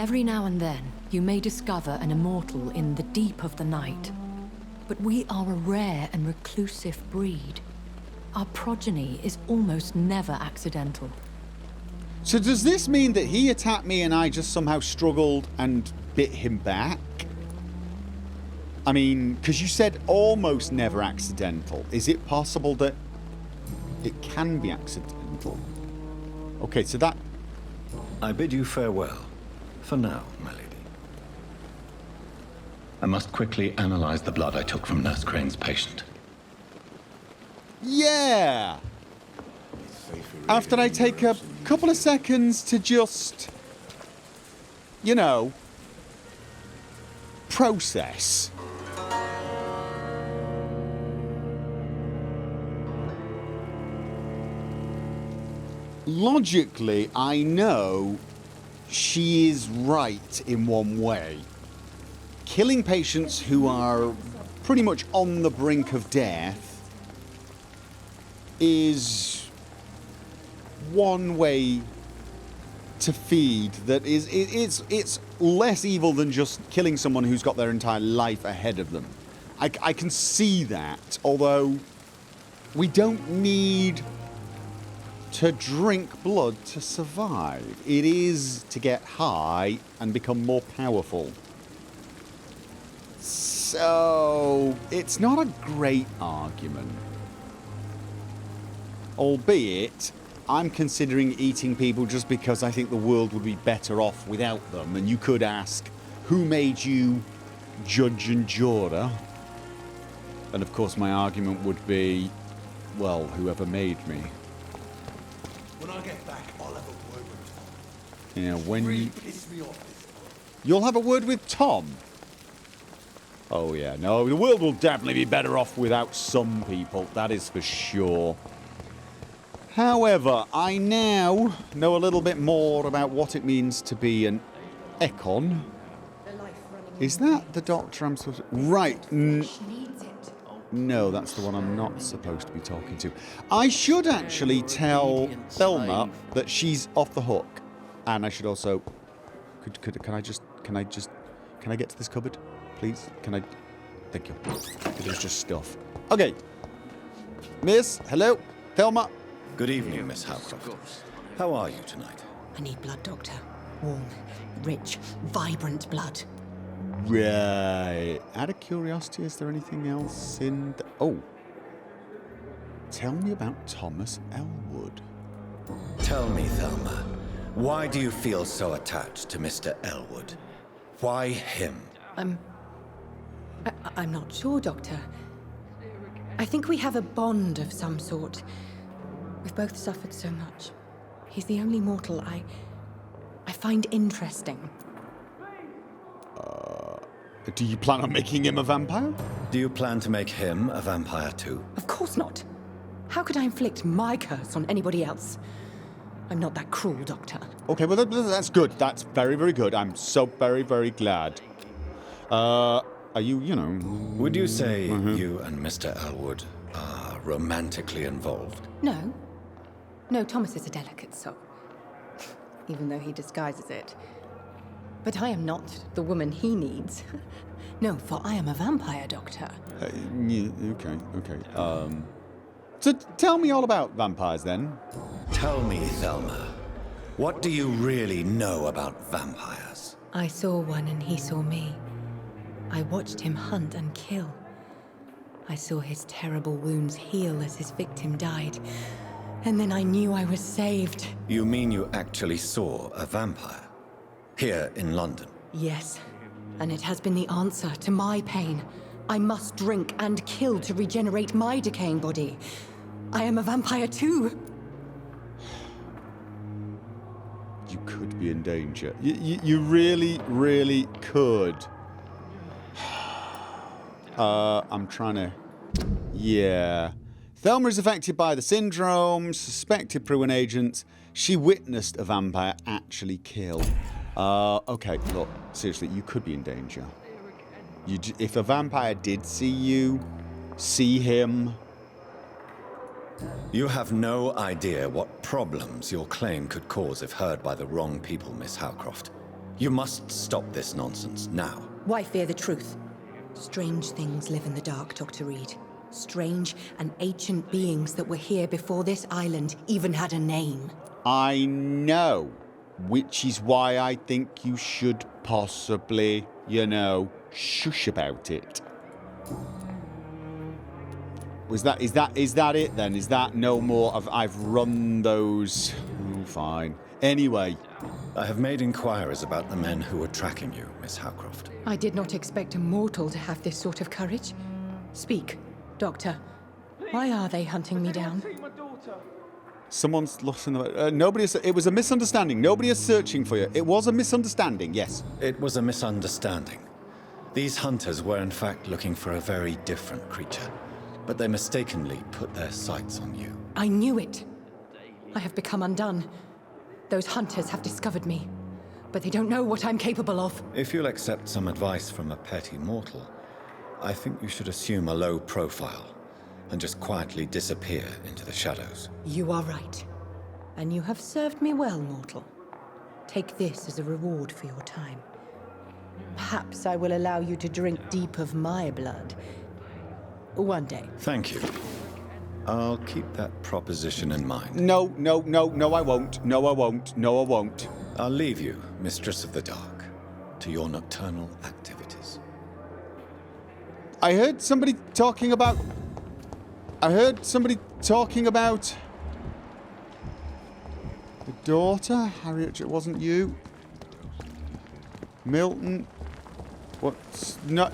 Every now and then, you may discover an immortal in the deep of the night. But we are a rare and reclusive breed. Our progeny is almost never accidental. So does this mean that he attacked me and I just somehow struggled and bit him back? I mean, because you said almost never accidental. Is it possible that it can be accidental? Okay, so that... I bid you farewell. For now, my lady. I must quickly analyze the blood I took from Nurse Crane's patient. Yeah! After I take a couple of seconds to just, you know, process. Logically, I know she is right in one way. Killing patients who are pretty much on the brink of death is one way to feed that is it's less evil than just killing someone who's got their entire life ahead of them. I can see that, although we don't need to drink blood to survive. It is to get high and become more powerful. So it's not a great argument. Albeit, I'm considering eating people just because I think the world would be better off without them. And you could ask, who made you judge and juror? And of course my argument would be, well, whoever made me. When I get back, I'll have a word with Tom. You know, when Really you... pissed me off this time. You'll have a word with Tom? Oh yeah, no, the world will definitely be better off without some people, that is for sure. However, I now know a little bit more about what it means to be an econ. Is that the doctor I'm supposed to... Right. No, that's the one I'm not supposed to be talking to. I should actually tell Thelma that she's off the hook. And I should also... Can I get to this cupboard, please? Can I... Thank you. There's just stuff. Okay. Miss, hello, Thelma. Good evening, Miss Howcroft. How are you tonight? I need blood, Doctor. Warm, rich, vibrant blood. Right. Out of curiosity, is there anything else in the... Oh. Tell me about Thomas Elwood. Tell me, Thelma, why do you feel so attached to Mr. Elwood? Why him? I'm not sure, Doctor. I think we have a bond of some sort. We've both suffered so much. He's the only mortal I find interesting. Do you plan on making him a vampire? Do you plan to make him a vampire too? Of course not. How could I inflict my curse on anybody else? I'm not that cruel, Doctor. Okay, well, that's good. That's very, very good. I'm so very, very glad. Are you, you know... Would you say you and Mr. Elwood are romantically involved? No. No, Thomas is a delicate soul. Even though he disguises it. But I am not the woman he needs. No, for I am a vampire, Doctor. Yeah, okay. So tell me all about vampires, then. Tell me, Thelma, what do you really know about vampires? I saw one and he saw me. I watched him hunt and kill. I saw his terrible wounds heal as his victim died. And then I knew I was saved. You mean you actually saw a vampire? Here in London? Yes. And it has been the answer to my pain. I must drink and kill to regenerate my decaying body. I am a vampire too. You could be in danger. You really, really could. I'm trying to... Yeah. Thelma is affected by the syndrome, suspected through an agent. She witnessed a vampire actually kill. Okay, look, seriously, you could be in danger. If a vampire did see him... You have no idea what problems your claim could cause if heard by the wrong people, Miss Howcroft. You must stop this nonsense now. Why fear the truth? Strange things live in the dark, Dr. Reed. Strange and ancient beings that were here before this island even had a name. I know, which is why I think you should possibly, shush about it. Is that it then? Is that no more of I've run those? Oh, fine. Anyway. I have made inquiries about the men who were tracking you, Miss Howcroft. I did not expect a mortal to have this sort of courage. Speak, Doctor. Why are they hunting me down? Someone's lost in the... it was a misunderstanding. Nobody is searching for you. It was a misunderstanding, yes. It was a misunderstanding. These hunters were in fact looking for a very different creature, but they mistakenly put their sights on you. I knew it. I have become undone. Those hunters have discovered me, but they don't know what I'm capable of. If you'll accept some advice from a petty mortal, I think you should assume a low profile and just quietly disappear into the shadows. You are right. And you have served me well, mortal. Take this as a reward for your time. Perhaps I will allow you to drink deep of my blood. One day. Thank you. I'll keep that proposition in mind. No, I won't. No, I won't. I'll leave you, Mistress of the Dark, to your nocturnal activities. I heard somebody talking about... the daughter? Harriet, it wasn't you. Milton. What?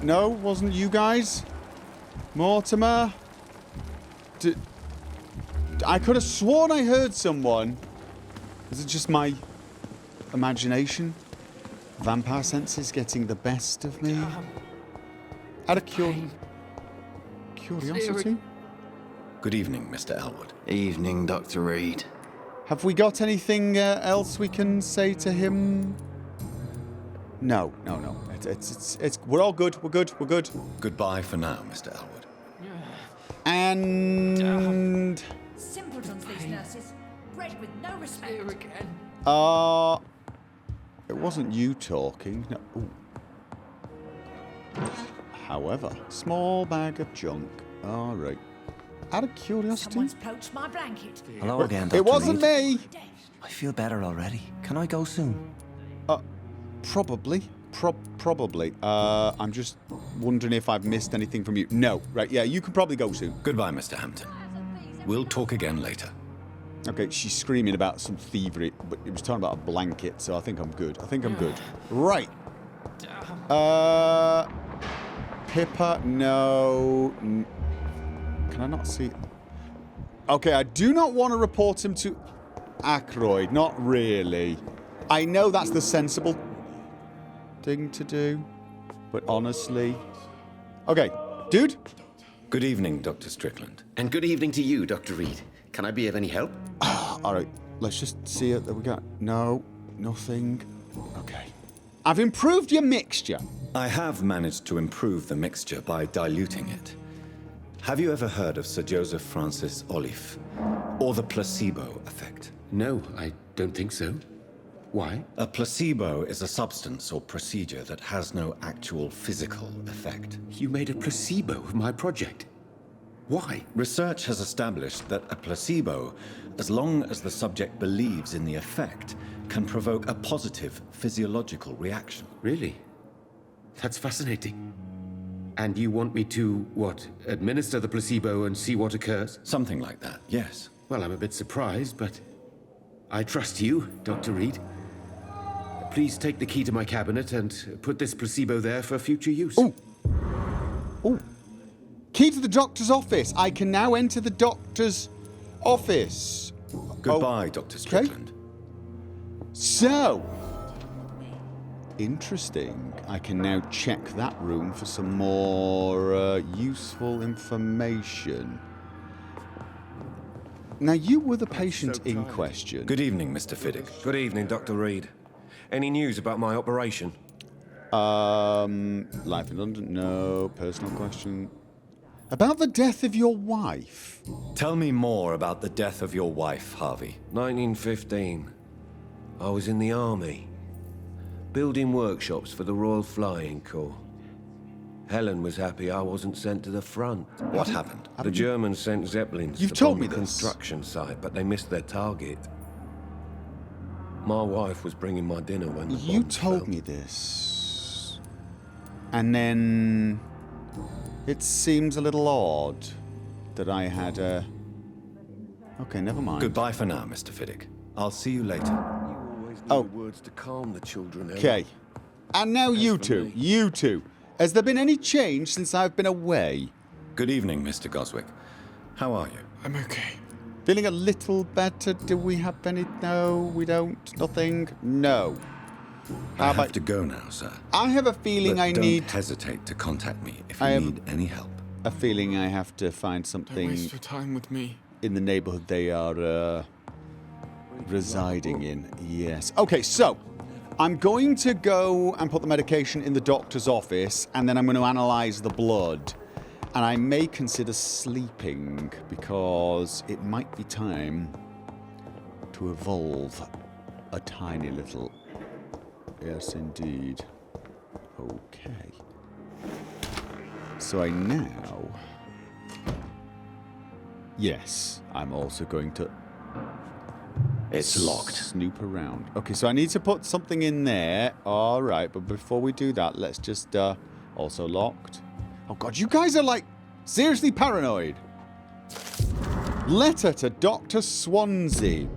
No, wasn't you guys? Mortimer. I could have sworn I heard someone. Is it just my imagination? Vampire senses getting the best of me? Out of curiosity? Good evening, Mr. Elwood. Evening, Dr. Reed. Have we got anything else we can say to him? No. It's we're all good. We're good. Goodbye for now, Mr. Elwood. And... Simpletons, these nurses. Bred with no respect. It wasn't you talking. No. Ooh. However, small bag of junk. All right. Out of curiosity. Someone's poached my blanket. Hello again, Dr. It wasn't Reed. me. I feel better already. Can I go soon? Probably. Probably. I'm just wondering if I've missed anything from you. No. Right, yeah, you can probably go soon. Goodbye, Mr. Hampton. We'll talk again later. Okay, she's screaming about some thievery, but it was talking about a blanket, so I think I'm good. Right. Pippa, no. Can I not see? Okay, I do not want to report him to Ackroyd. Not really. I know that's the sensible thing to do, but honestly... Okay, dude? Good evening, Dr. Strickland. And good evening to you, Dr. Reed. Can I be of any help? All right, let's just see it that we got. No, nothing. Okay. I've improved your mixture. I have managed to improve the mixture by diluting it. Have you ever heard of Sir Joseph Francis Olive, or the placebo effect? No, I don't think so. Why? A placebo is a substance or procedure that has no actual physical effect. You made a placebo of my project. Why? Research has established that a placebo, as long as the subject believes in the effect, can provoke a positive physiological reaction. Really? That's fascinating. And you want me to, administer the placebo and see what occurs? Something like that, yes. Well, I'm a bit surprised, but I trust you, Dr. Reed. Please take the key to my cabinet and put this placebo there for future use. Ooh. Key to the doctor's office. I can now enter the doctor's office. Goodbye, Dr. Strickland. So, interesting. I can now check that room for some more useful information. Now, you were the patient in question. Good evening, Mr. Fiddick. Good evening, Dr. Reed. Any news about my operation? Life in London? No. Personal question. About the death of your wife? Tell me more about the death of your wife, Harvey. 1915. I was in the army. building workshops for the Royal Flying Corps. Helen was happy I wasn't sent to the front. What happened? The Germans sent Zeppelins You've to told bomb me the this. construction site, but they missed their target. My wife was bringing my dinner when the You bombs told fell. me this. And then it seems a little odd that I had a... Okay, never mind. Goodbye for now, Mr. Fiddick. I'll see you later. You always know words to calm the children. Helen. Okay. And now you for two. me. You two. Has there been any change since I've been away? Good evening, Mr. Goswick. How are you? I'm okay. Feeling a little better? Do we have any... No, we don't. Nothing? No. I have to go now, sir. I have a feeling But I don't need... hesitate to contact me if I you have- need any help. A feeling I have to find Don't something waste your time with me. in the neighborhood they are residing in. Yes. Okay, so I'm going to go and put the medication in the doctor's office, and then I'm going to analyze the blood. And I may consider sleeping because it might be time to evolve a tiny little. Yes, indeed. Okay. So I now... Yes, I'm also going to It's locked. snoop around. Okay, so I need to put something in there. All right, but before we do that, let's just... also locked. Oh, God, you guys are, like, seriously paranoid. Letter to Dr. Swansea.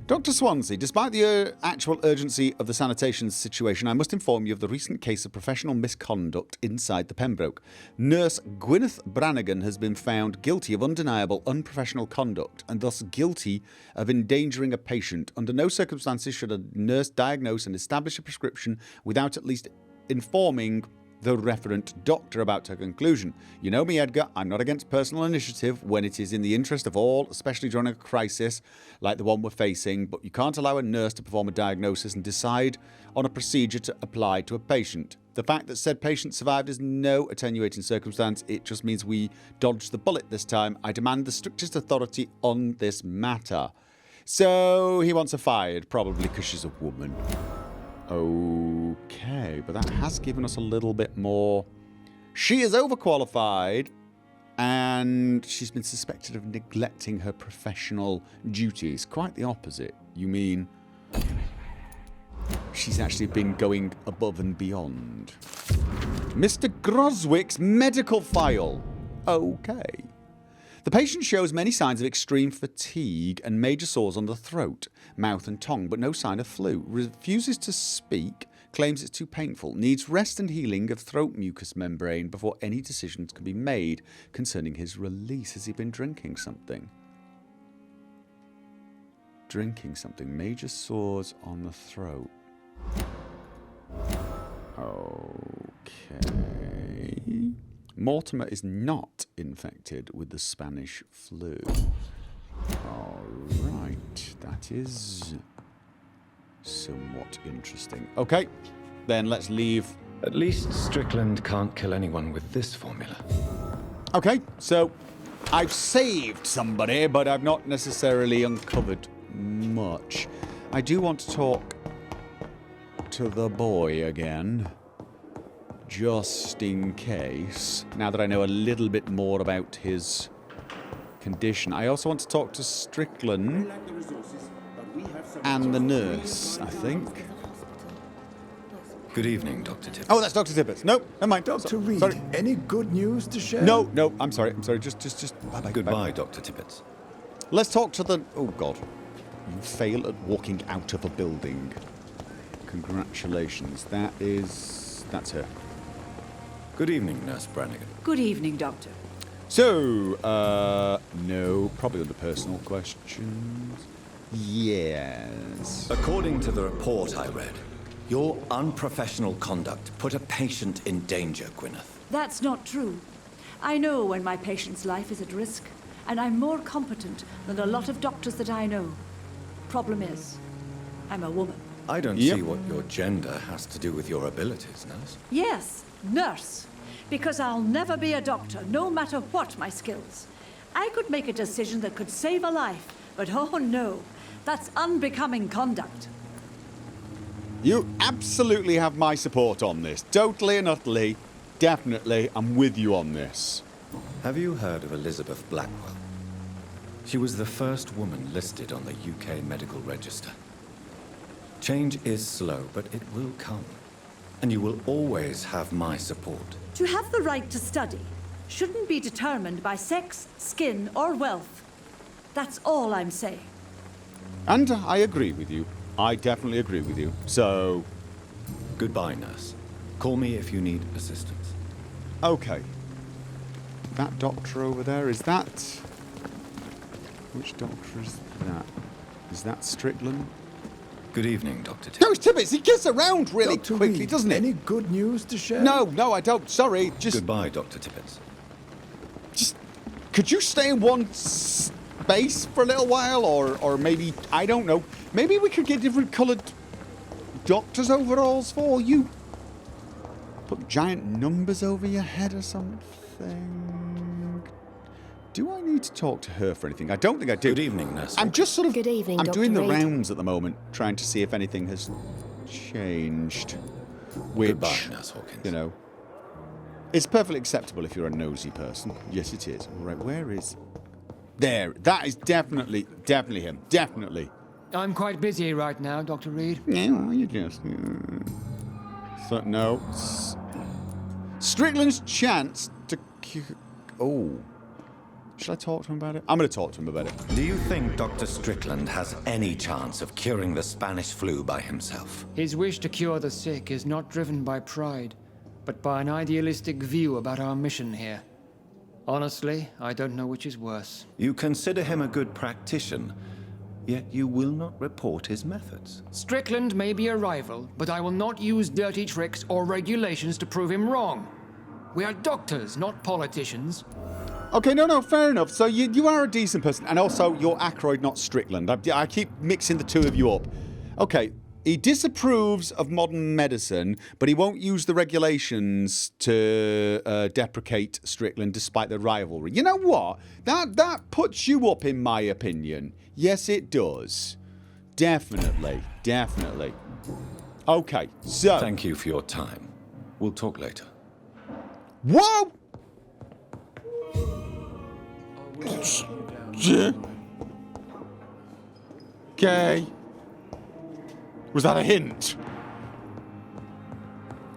Dr. Swansea, despite the actual urgency of the sanitation situation, I must inform you of the recent case of professional misconduct inside the Pembroke. Nurse Gwyneth Brannigan has been found guilty of undeniable unprofessional conduct and thus guilty of endangering a patient. Under no circumstances should a nurse diagnose and establish a prescription without at least informing the referent doctor about her conclusion. You know me, Edgar, I'm not against personal initiative when it is in the interest of all, especially during a crisis like the one we're facing, but you can't allow a nurse to perform a diagnosis and decide on a procedure to apply to a patient. The fact that said patient survived is no attenuating circumstance, it just means we dodged the bullet this time. I demand the strictest authority on this matter. So he wants her fired, probably because she's a woman. Okay, but that has given us a little bit more. She is overqualified and she's been suspected of neglecting her professional duties. Quite the opposite. You mean she's actually been going above and beyond. Mr. Goswick's medical file. Okay. The patient shows many signs of extreme fatigue and major sores on the throat, mouth and tongue, but no sign of flu. Refuses to speak, claims it's too painful, needs rest and healing of throat mucous membrane before any decisions can be made concerning his release. Has he been drinking something? Drinking something. Major sores on the throat. Okay. Mortimer is not infected with the Spanish flu. All right, that is somewhat interesting. Okay, then let's leave. At least Strickland can't kill anyone with this formula. Okay, so I've saved somebody, but I've not necessarily uncovered much. I do want to talk to the boy again. Just in case, now that I know a little bit more about his condition. I also want to talk to Strickland and the nurse, I think. Good evening, Dr. Tippett. Oh, that's Dr. Tippett. No, never mind. Dr. Reed, Sorry. any good news to share? No, I'm sorry. Just bye-bye. Goodbye, Bye-bye. Dr. Tippett. Let's talk to the... Oh, God. You fail at walking out of a building. Congratulations. That's her. Good evening, Nurse Brannigan. Good evening, Doctor. So, no, probably under personal questions. Yes. According to the report I read, your unprofessional conduct put a patient in danger, Gwyneth. That's not true. I know when my patient's life is at risk, and I'm more competent than a lot of doctors that I know. Problem is, I'm a woman. I don't Yep. see what your gender has to do with your abilities, Nurse. Yes, nurse. Because I'll never be a doctor, no matter what my skills. I could make a decision that could save a life, but oh no, that's unbecoming conduct. You absolutely have my support on this. Totally and utterly, definitely, I'm with you on this. Have you heard of Elizabeth Blackwell? She was the first woman listed on the UK Medical Register. Change is slow, but it will come. And you will always have my support. To have the right to study shouldn't be determined by sex, skin, or wealth. That's all I'm saying. And I agree with you. I definitely agree with you. So... Goodbye, nurse. Call me if you need assistance. Okay. That doctor over there, is that... Which doctor is that? Is that Strickland? Good evening, Dr. Tibbets. No, it's Tibbets. He gets around really Dr. quickly, Reed, doesn't he? Any good news to share? No, I don't. Sorry, just... Goodbye, Dr. Tibbets. Just... Could you stay in one space for a little while? Or maybe... I don't know. Maybe we could get different coloured doctor's overalls for you. Put giant numbers over your head or something. Do I need to talk to her for anything? I don't think I do. Good evening, nurse. I'm just sort of... Good evening, I'm Dr. doing the Reed. rounds at the moment, trying to see if anything has changed. Which, Goodbye, Nurse Hawkins. you know, it's perfectly acceptable if you're a nosy person. Yes, it is. All right, where is... There. That is definitely him. Definitely. I'm quite busy right now, Dr. Reed. Yeah, well, you just... So, no. Strickland's chance to... Oh... Should I talk to him about it? I'm going to talk to him about it. Do you think Dr. Strickland has any chance of curing the Spanish flu by himself? His wish to cure the sick is not driven by pride, but by an idealistic view about our mission here. Honestly, I don't know which is worse. You consider him a good practitioner, yet you will not report his methods. Strickland may be a rival, but I will not use dirty tricks or regulations to prove him wrong. We are doctors, not politicians. Okay, no, fair enough. So you are a decent person, and also you're Ackroyd, not Strickland. I keep mixing the two of you up. Okay, he disapproves of modern medicine, but he won't use the regulations to deprecate Strickland despite the rivalry. You know what? That puts you up, in my opinion. Yes, it does. Definitely. Okay, so... Thank you for your time. We'll talk later. Whoa! Okay. Was that a hint?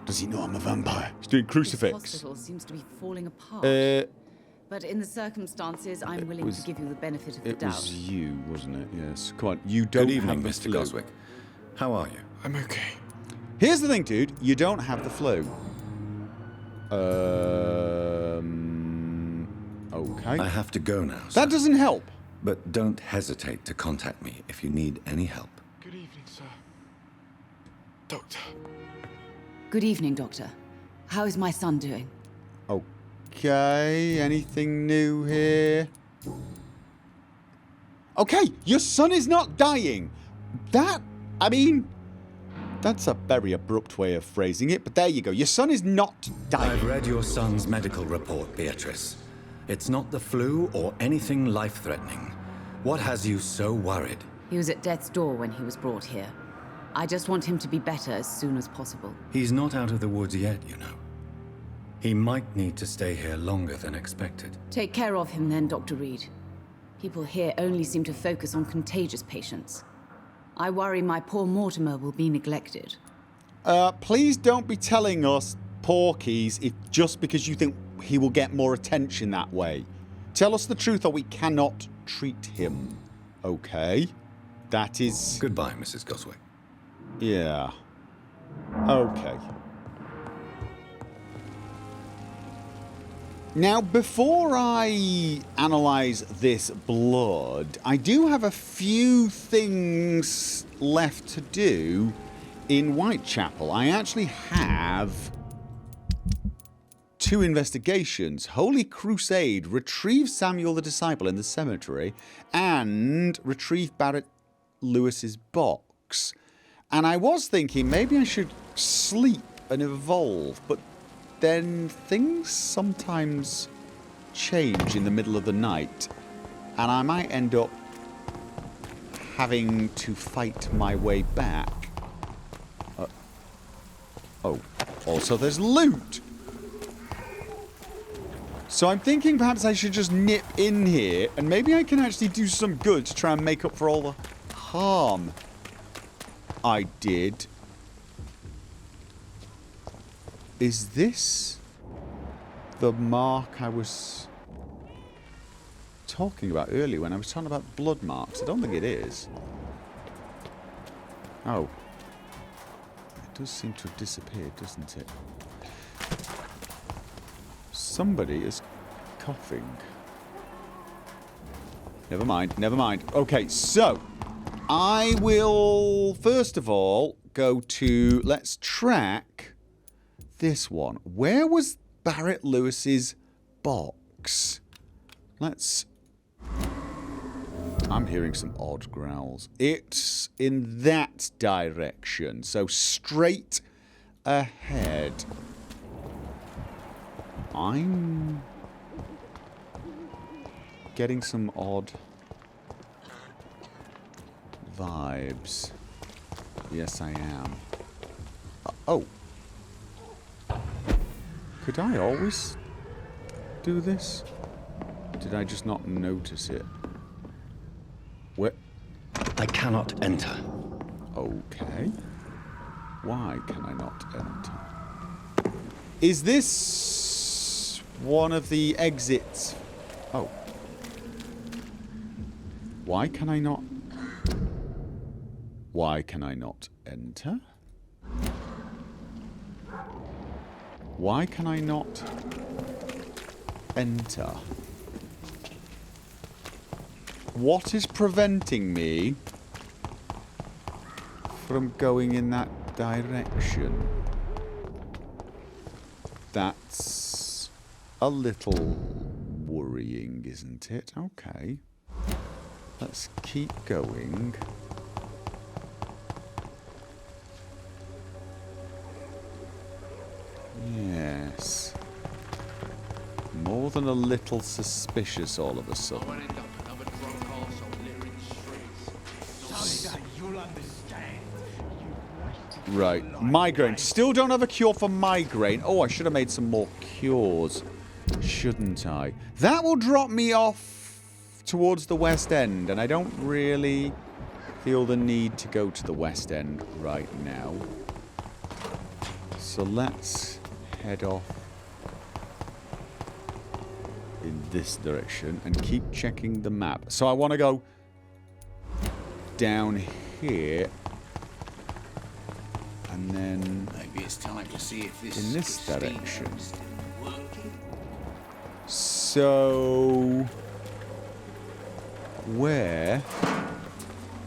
Does he know I'm a vampire? He's doing crucifix. This hospital seems to be falling apart. But in the circumstances, I'm willing to give you the benefit of the doubt. It was you, wasn't it? Yes. Come on, you don't Good evening, have the Mr. flu. Goswick. How are you? I'm okay. Here's the thing, dude. You don't have the flu. Okay. I have to go now, sir. That doesn't help. But don't hesitate to contact me if you need any help. Good evening, sir. Doctor. Good evening, Doctor. How is my son doing? Okay, anything new here? Okay, your son is not dying. That's a very abrupt way of phrasing it, but there you go. Your son is not dying. I've read your son's medical report, Beatrice. It's not the flu or anything life-threatening. What has you so worried? He was at death's door when he was brought here. I just want him to be better as soon as possible. He's not out of the woods yet, you know. He might need to stay here longer than expected. Take care of him then, Dr. Reed. People here only seem to focus on contagious patients. I worry my poor Mortimer will be neglected. Please don't be telling us porkies just because you think he will get more attention that way. Tell us the truth or we cannot treat him. Okay? That is... Goodbye, Mrs. Goswick. Yeah. Okay. Now, before I analyse this blood, I do have a few things left to do in Whitechapel. I actually have 2 investigations. Holy Crusade, retrieve Samuel the Disciple in the cemetery, and retrieve Barrett Lewis's box. And I was thinking maybe I should sleep and evolve, but then things sometimes change in the middle of the night, and I might end up having to fight my way back. Oh, also there's loot. So I'm thinking perhaps I should just nip in here, and maybe I can actually do some good to try and make up for all the harm I did. Is this the mark I was talking about earlier when I was talking about blood marks? I don't think it is. Oh. It does seem to have disappeared, doesn't it? Somebody is coughing. Never mind, never mind. Okay, so I will first of all go to, let's track this one. Where was Barrett Lewis's box? Let's... I'm hearing some odd growls. It's in that direction, so straight ahead. I'm getting some odd vibes. Yes, I am. Oh. Could I always do this? Did I just not notice it? Where? I cannot enter. Okay. Why can I not enter? Is this one of the exits? Oh. Why can I not? Why can I not enter? Why can I not enter? What is preventing me from going in that direction? That's a little worrying, isn't it? Okay. Let's keep going. Yes. More than a little suspicious all of a sudden. Right. Migraine. Still don't have a cure for migraine. Oh, I should have made some more cures. Shouldn't I? That will drop me off towards the West End, and I don't really feel the need to go to the West End right now. So let's head off in this direction and keep checking the map. So I want to go down here and then maybe it's time to see if this in this direction. So where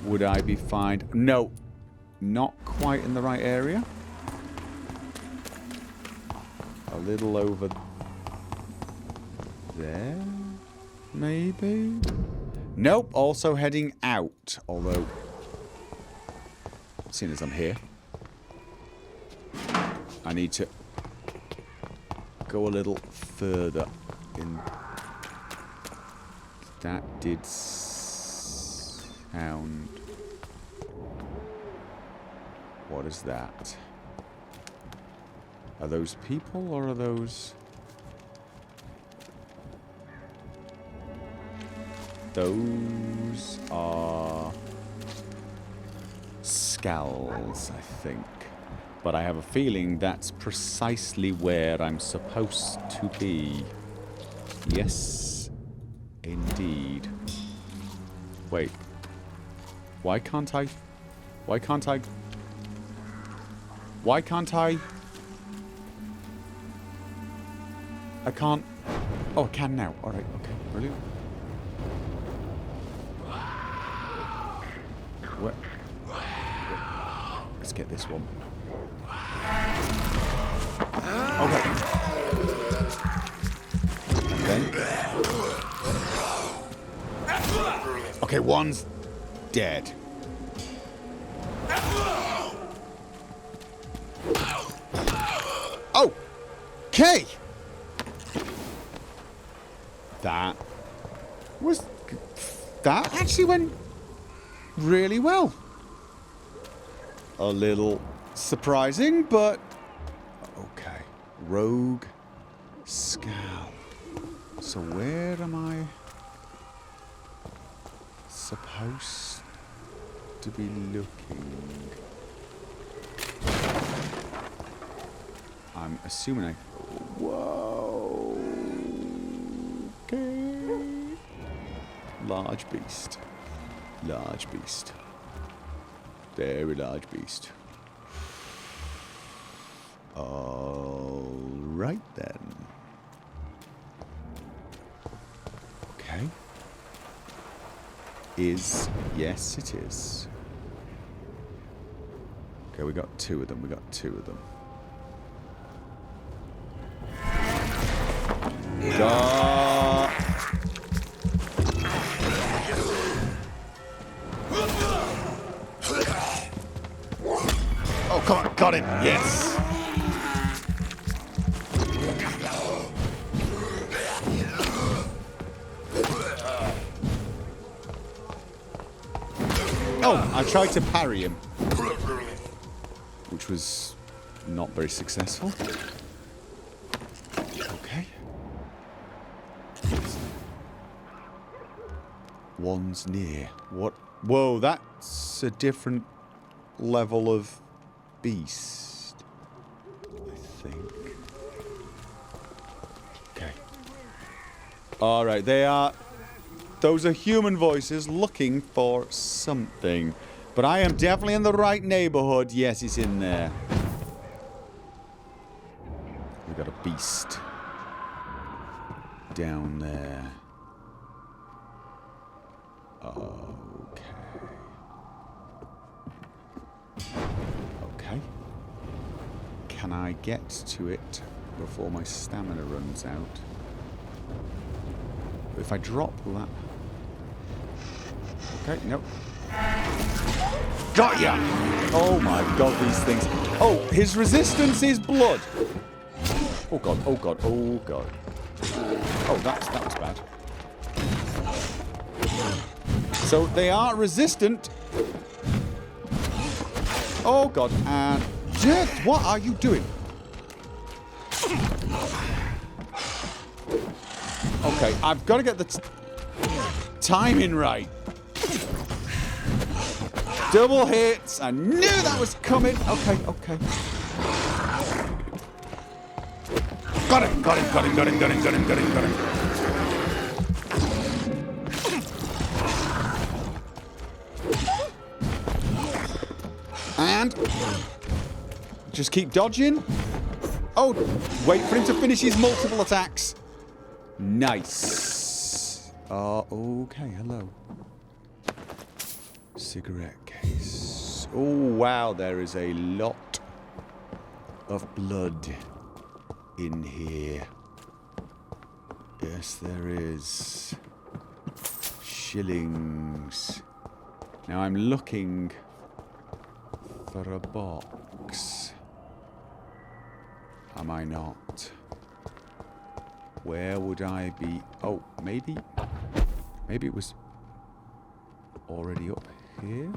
would I be find? No, not quite in the right area. A little over there, maybe? Nope, also heading out. Although, seeing as I'm here, I need to go a little further in. That did sound... What is that? Are those people or are those... Those are skulls, I think. But I have a feeling that's precisely where I'm supposed to be. Yes, indeed. Wait. Why can't I? Why can't I? Why can't I? I can't. Oh, I can now. All right. Okay. Brilliant. Where? Let's get this one. Okay. Okay, one's dead. Oh! Okay! That actually went really well. A little surprising, but Okay. Rogue Scowl. So where am I supposed to be looking? I'm assuming I... Whoa. Okay. Large beast. Large beast. Very large beast. All right then. Okay. Yes, it is. Okay, we got two of them. Oh, come on, got him. Yes. Oh, I tried to parry him, which was not very successful. Okay. One's near. What? Whoa, that's a different level of beast, I think. Okay. All right, those are human voices looking for something. But I am definitely in the right neighborhood. Yes, he's in there. We got a beast down there. Okay. Okay. Can I get to it before my stamina runs out? If I drop that... Okay, nope. Got ya! Oh my god, these things. Oh, his resistance is blood. Oh god, oh god, oh god. Oh, that was bad. So they are resistant. Oh god, and... Jet, what are you doing? Okay, I've got to get the timing right. Double hits. I knew that was coming. Okay, okay. Got him, got him, got him, got him, got him, got him, got him, got him. And just keep dodging. Oh, wait for him to finish his multiple attacks. Nice. Okay, hello. Cigarette case. Oh, wow, there is a lot of blood in here. Yes, there is. Shillings. Now I'm looking for a box. Am I not? Where would I be? Oh, maybe it was already up here?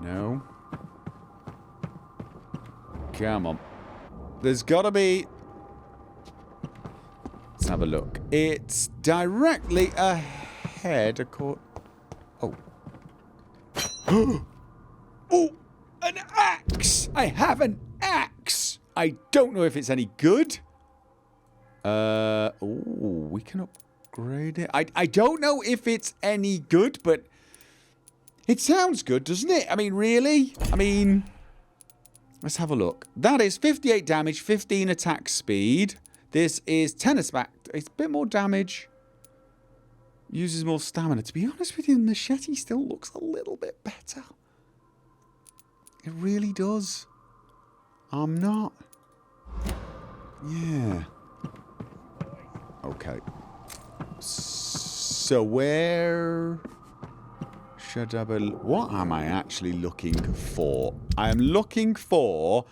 No. Come on. There's gotta be... Let's have a look. It's directly ahead. Oh. Oh, an axe! I have an axe! I don't know if it's any good. Oh, we can upgrade it. I don't know if it's any good, but it sounds good, doesn't it? I mean, really? I mean, let's have a look. That is 58 damage, 15 attack speed. This is 10 attack. It's a bit more damage. Uses more stamina. To be honest with you, the machete still looks a little bit better. It really does. I'm not. Yeah. Okay. So where should I be? What am I actually looking for? I am looking for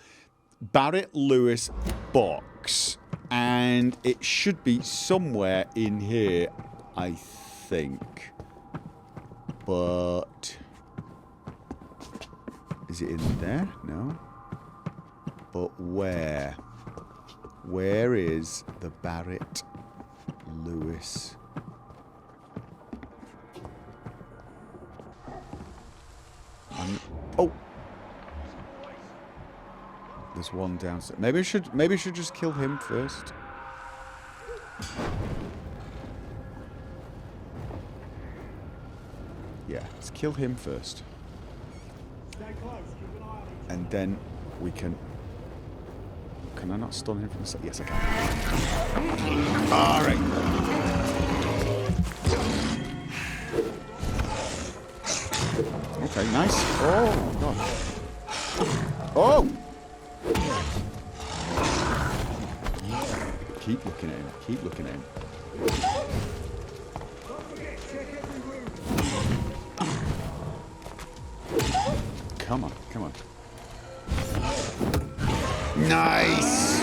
Barrett Lewis box. And it should be somewhere in here, I think. But... is it in there? No. But where? Where is the Barrett Lewis? Oh! There's one downstairs. Maybe I should just kill him first. Yeah, let's kill him first. And then we can... Can I not stun him from the side? Yes, I can. Alright. Okay, nice. Oh, God. Oh! Keep looking at him. Keep looking at him. Come on, come on. Nice!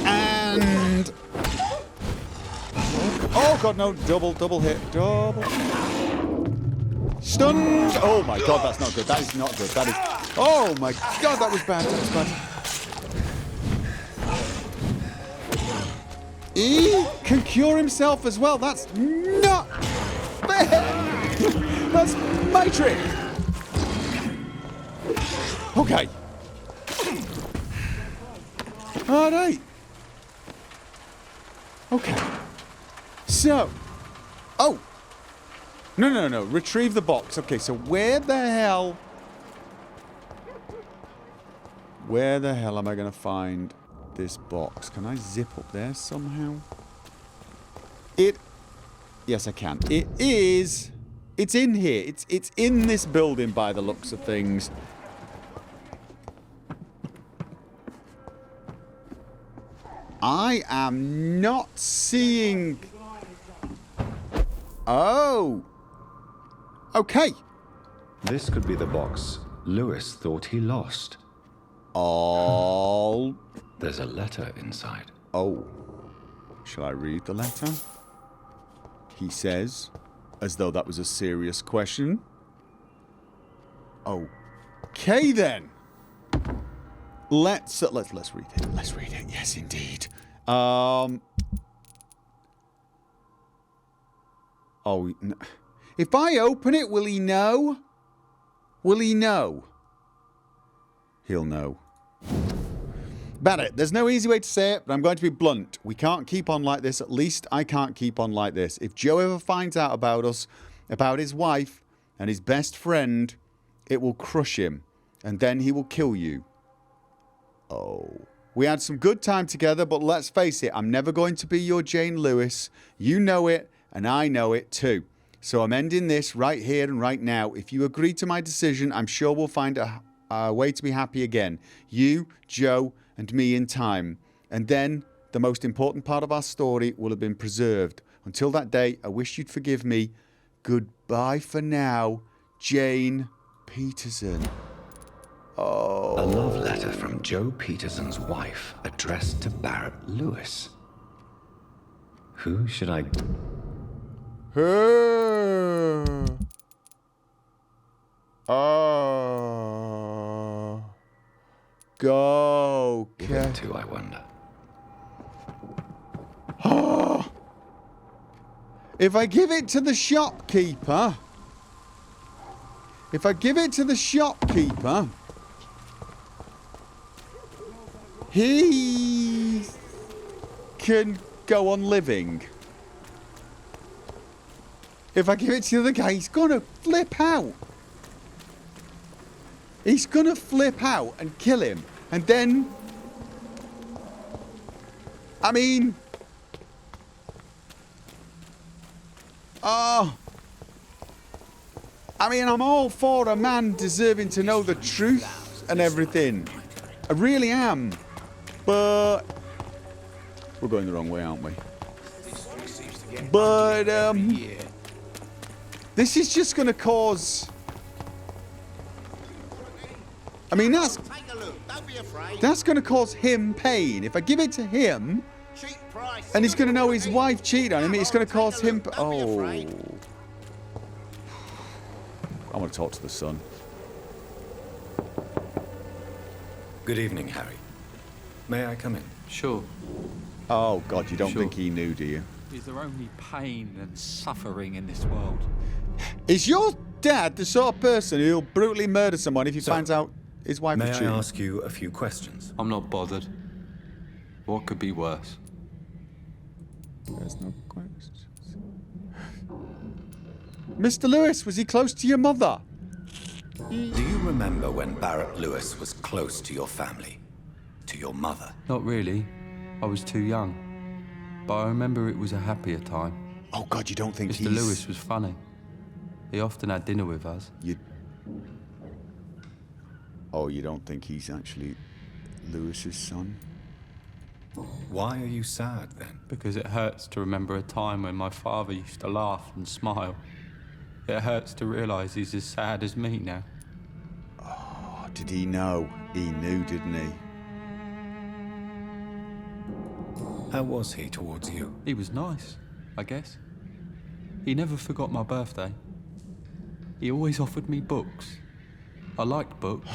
And... Oh god, no. Double hit. Double. Stunned! Oh my god, that's not good. That is not good. That is... Oh my god, that was bad. That was bad. He can cure himself as well. That's not fair. That's my trick. Okay. All right. Okay. So. Oh. No. Retrieve the box. Okay, so where the hell am I going to find this box? Can I zip up there somehow? Yes, I can. It's in here. It's in this building by the looks of things. I am not seeing... Oh. Okay. This could be the box Lewis thought he lost. Oh. There's a letter inside. Oh. Shall I read the letter? He says, as though that was a serious question. Okay then. Let's read it. Let's read it. Yes, indeed. Oh, no. If I open it, will he know? Will he know? He'll know. Barrett, there's no easy way to say it, but I'm going to be blunt. We can't keep on like this. At least I can't keep on like this. If Joe ever finds out about us, about his wife and his best friend, it will crush him. And then he will kill you. Oh. We had some good time together, but let's face it, I'm never going to be your Jane Lewis. You know it, and I know it too. So I'm ending this right here and right now. If you agree to my decision, I'm sure we'll find a way to be happy again. You, Joe, and me in time. And then the most important part of our story will have been preserved. Until that day, I wish you'd forgive me. Goodbye for now, Jane Peterson. Oh. A love letter from Joe Peterson's wife addressed to Barrett Lewis. Who should I... Go. Give it to, I wonder. If I give it to the shopkeeper... He can go on living. If I give it to the other guy, he's gonna flip out. He's gonna flip out and kill him. And then... I mean... I'm all for a man deserving to know the truth and everything. I really am. But... We're going the wrong way, aren't we? But, this is just going to cause... I mean, that's going to cause him pain. If I give it to him, And he's going to know his wife cheated on him. It's going to cause him... Oh. I want to talk to the son. Good evening, Harry. May I come in? Sure. Oh, God, you don't think he knew, do you? Is there only pain and suffering in this world? Is your dad the sort of person who'll brutally murder someone if he finds out his wife is cheating? May I ask you a few questions? I'm not bothered. What could be worse? There's no questions. Mr. Lewis, was he close to your mother? Do you remember when Barrett Lewis was close to your family? To your mother? Not really. I was too young. But I remember it was a happier time. Oh, God, you don't think Mr. Lewis was funny. He often had dinner with us. Oh, you don't think he's actually Lewis's son? Why are you sad, then? Because it hurts to remember a time when my father used to laugh and smile. It hurts to realise he's as sad as me now. Oh, did he know? He knew, didn't he? How was he towards you? He was nice, I guess. He never forgot my birthday. He always offered me books. I liked books.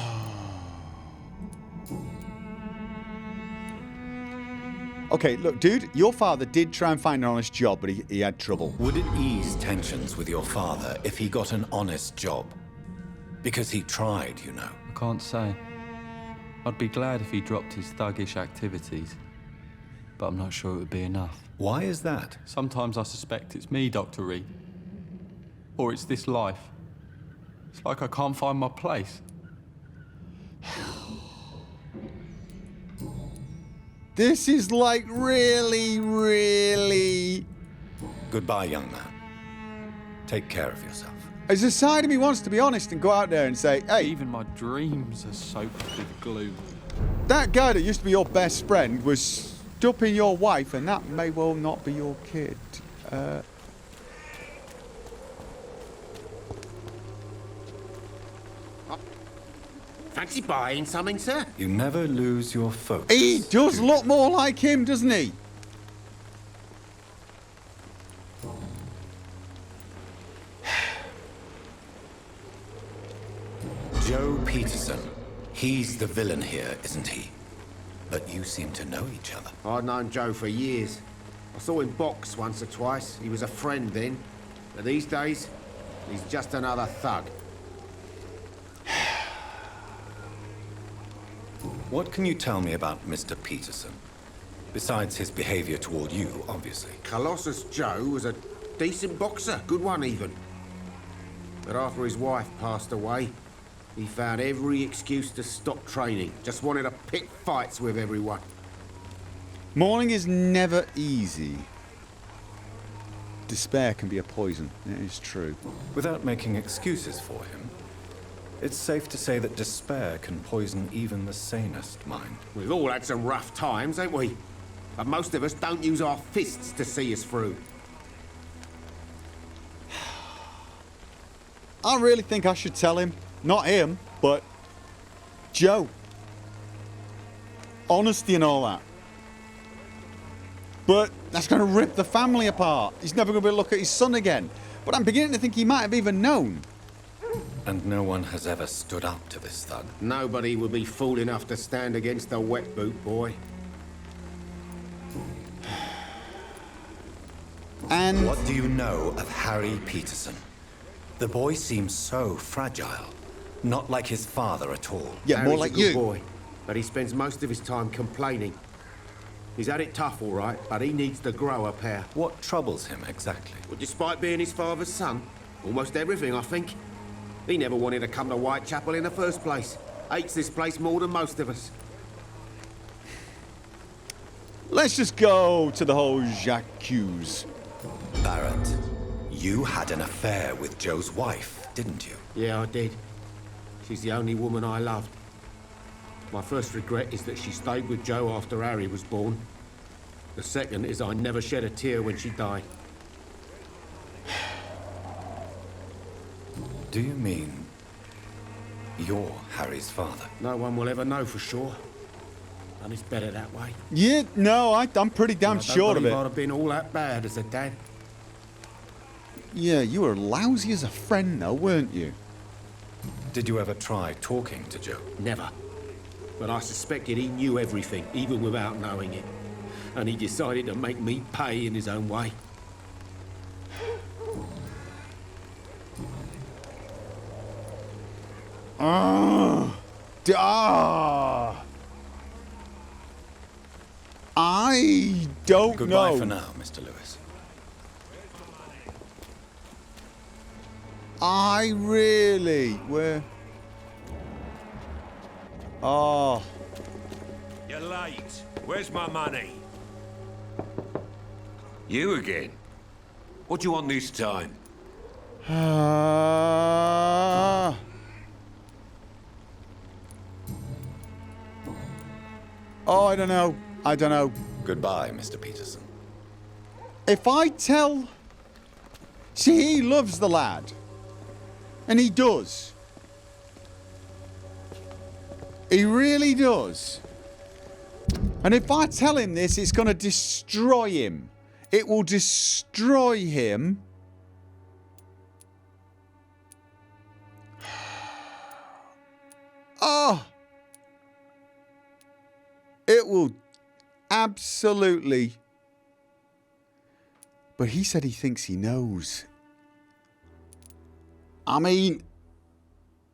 Okay, look, dude, your father did try and find an honest job, but he had trouble. Would it ease tensions with your father if he got an honest job? Because he tried, you know. I can't say. I'd be glad if he dropped his thuggish activities. But I'm not sure it would be enough. Why is that? Sometimes I suspect it's me, Dr. Reed. Or it's this life. It's like I can't find my place. This is like really, really... Goodbye, young man. Take care of yourself. As a side of me wants to be honest and go out there and say, hey... Even my dreams are soaked with gloom. That guy that used to be your best friend was duping your wife, and that may well not be your kid. Fancy buying something, sir? You never lose your focus. He does look more like him, doesn't he? Joe Peterson. He's the villain here, isn't he? But you seem to know each other. I'd known Joe for years. I saw him box once or twice. He was a friend then. But these days, he's just another thug. What can you tell me about Mr. Peterson? Besides his behavior toward you, obviously. Colossus Joe was a decent boxer, good one even. But after his wife passed away, he found every excuse to stop training. Just wanted to pick fights with everyone. Mourning is never easy. Despair can be a poison. It is true. Without making excuses for him, it's safe to say that despair can poison even the sanest mind. We've all had some rough times, ain't we? But most of us don't use our fists to see us through. I really think I should tell him. Not him, but Joe. Honesty and all that. But that's going to rip the family apart. He's never going to be able to look at his son again. But I'm beginning to think he might have even known. And no one has ever stood up to this thug. Nobody would be fool enough to stand against the wet boot boy. And what do you know of Harry Peterson? The boy seems so fragile. Not like his father at all. Yeah, Harry's more like a good you. boy, but he spends most of his time complaining. He's had it tough, all right, but he needs to grow a pair. What troubles him exactly? Well, despite being his father's son, almost everything, I think. He never wanted to come to Whitechapel in the first place. Hates this place more than most of us. Let's just go to the whole j'accuse. Barrett, you had an affair with Joe's wife, didn't you? Yeah, I did. She's the only woman I loved. My first regret is that she stayed with Joe after Harry was born. The second is I never shed a tear when she died. Do you mean you're Harry's father? No one will ever know for sure. And it's better that way. Yeah, no, I'm pretty damn sure of it. I'd have been all that bad as a dad. Yeah, you were lousy as a friend, though, weren't you? Did you ever try talking to Joe? Never. But I suspected he knew everything, even without knowing it. And he decided to make me pay in his own way. I don't know. Goodbye for now, Mr. Lewis. I really... Where... Oh. You're late. Where's my money? You again? What do you want this time? Oh, I don't know. I don't know. Goodbye, Mr. Peterson. If I tell... See, he loves the lad. And he does. He really does. And if I tell him this, it's going to destroy him. It will destroy him. Oh. It will absolutely. But he said he thinks he knows. I mean,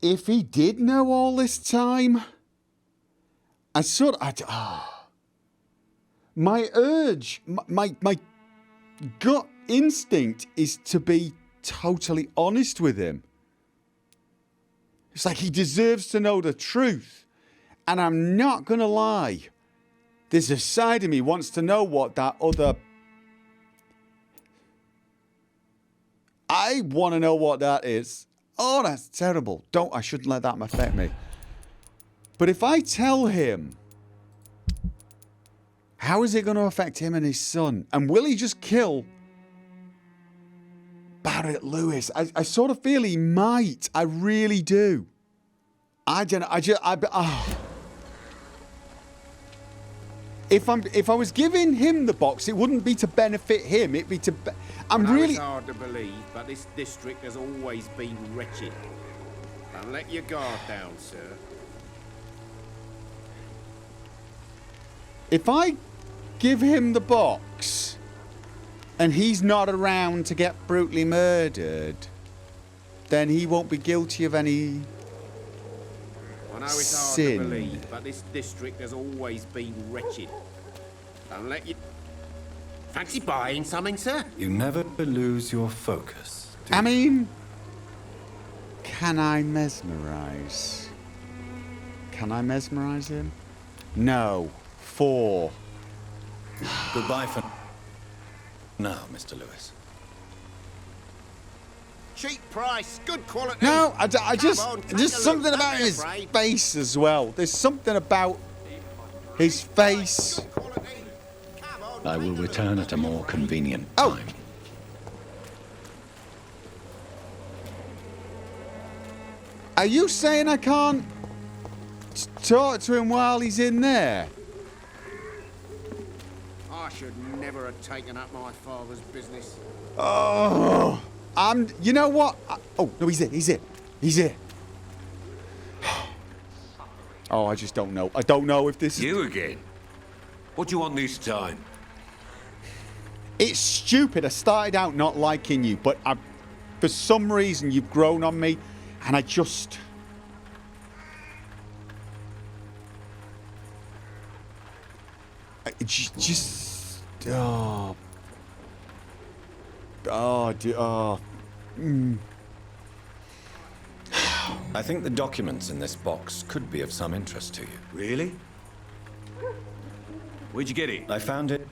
if he did know all this time, my urge, my gut instinct is to be totally honest with him. It's like he deserves to know the truth. And I'm not going to lie. There's a side of me wants to know what that other... I want to know what that is. Oh, that's terrible. I shouldn't let that affect me. But if I tell him, how is it going to affect him and his son? And will he just kill Barrett Lewis? I sort of feel he might. I really do. I don't know. If I was giving him the box, it wouldn't be to benefit him. It'd be to... It's hard to believe, but this district has always been wretched. Don't let your guard down, sir. If I give him the box and he's not around to get brutally murdered, then he won't be guilty of any I know it's hard sin. to believe, but this district has always been wretched. Don't let you... Fancy buying something, sir? You never lose your focus, do you? I mean, can I mesmerize? Can I mesmerize him? No. 4. Goodbye for now, Mr. Lewis. Cheap price, good quality. No, I just something about his face as well. There's something about his face. I will return at a more convenient time. Are you saying I can't talk to him while he's in there? I should never have taken up my father's business. Oh, you know what? Oh, no, he's here. Oh, I just don't know. I don't know if this is... You again? What do you want this time? It's stupid. I started out not liking you, but for some reason you've grown on me, and I just... I think the documents in this box could be of some interest to you. Really? Where'd you get it? I found it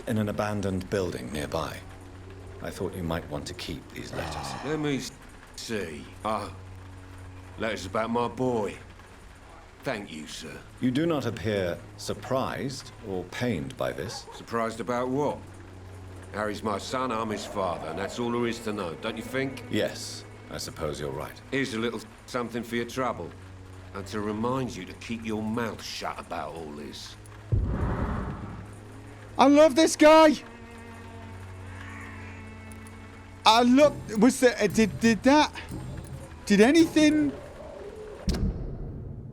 in an abandoned building nearby. I thought you might want to keep these letters. Let me see. Letters about my boy. Thank you, sir. You do not appear surprised or pained by this. Surprised about what? Harry's my son, I'm his father, and that's all there is to know, don't you think? Yes, I suppose you're right. Here's a little something for your trouble. And to remind you to keep your mouth shut about all this. I love this guy. I look. Was there? Did anything?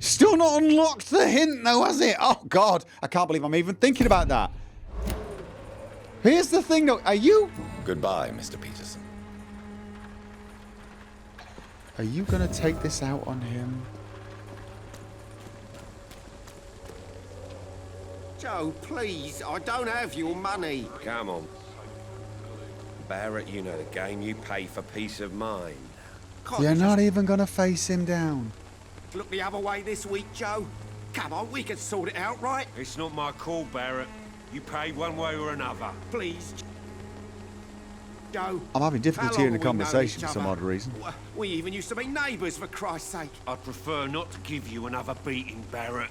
Still not unlocked the hint, though, has it? Oh God, I can't believe I'm even thinking about that. Here's the thing, though. Are you? Goodbye, Mr. Peterson. Are you gonna take this out on him? Joe, please, I don't have your money. Come on. Barrett, you know the game. You pay for peace of mind. You're not even gonna face him down. Look the other way this week, Joe. Come on, we can sort it out, right? It's not my call, Barrett. You pay one way or another. Please, Joe. I'm having difficulty how long in the have we known conversation each for some other? odd reason. We even used to be neighbours, for Christ's sake. I'd prefer not to give you another beating, Barrett.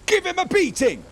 Give him a beating!